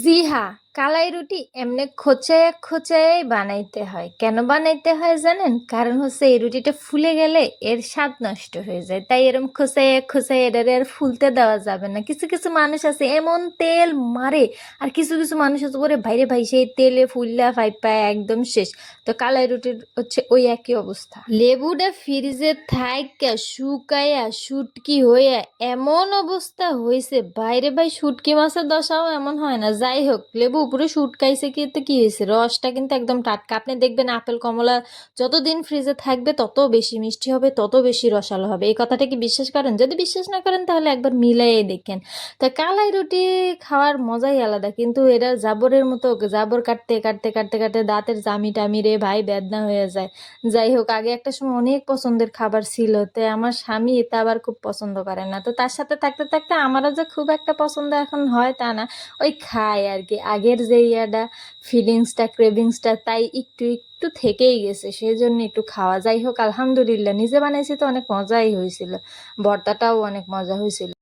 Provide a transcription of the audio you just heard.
জি হ্যাঁ, কালাই রুটি এমনি খোঁচায় খোঁচায় বানাইতে হয়। কেন বানাইতে হয় জানেন? কারণ হচ্ছে এই রুটিটা ফুলে গেলে এর স্বাদ নষ্ট হয়ে যায়। তাই এরম খোঁচায় খোঁচায় এটারে আর ফুলতে দেওয়া যাবে না। কিছু কিছু মানুষ আছে এমন তেল মারে, আর কিছু কিছু মানুষ আছে ওরে ভাইরে ভাই সেই তেলে ফুললা ফাইপায় একদম শেষ। তো কালাই রুটির হচ্ছে ওই একই অবস্থা। লেবুটা ফ্রিজে থাইকা শুকাইয়া শুটকি হইয়া এমন অবস্থা হয়েছে, বাইরে ভাই শুটকি মাছের দশাও এমন হয় না। যাই হোক, লেবু উপরে শুটকাইছে কি তো কি হয়েছে, রসটা কিন্তু একদম টাটকা। আপনি দেখবেন আপেল কমলা যতদিন ফ্রিজে থাকবে তত বেশি মিষ্টি হবে, তত বেশি রসালো হবে। এই কথাটা কি বিশ্বাস করেন? যদি বিশ্বাস না করেন তাহলে একবার মিলাই দেখেন। তা কালাই রুটি খাওয়ার মজাই আলাদা, কিন্তু এটা জাবরের মতো, জাবর কাটতে কাটতে কাটতে কাটতে দাঁতের জামি টামি রে ভাই বেদনা হয়ে যায়। যাই হোক, আগে একটা সময় অনেক পছন্দের খাবার ছিল, তো আমার স্বামী এটা আবার খুব পছন্দ করে না। তো তার সাথে থাকতে থাকতে আমারও যে খুব একটা পছন্দ এখন হয় তা না, ওই খাই আর কি। আগের যে ইয়াটা, ফিলিংসটা, ক্রেভিংসটা তাই একটু একটু থেকেই গেছে, সেই জন্য একটু খাওয়া। যাই হোক, আলহামদুলিল্লাহ নিজে বানাইছি তো অনেক মজাই হয়েছিল, ভর্তাটাও অনেক মজা হয়েছিল।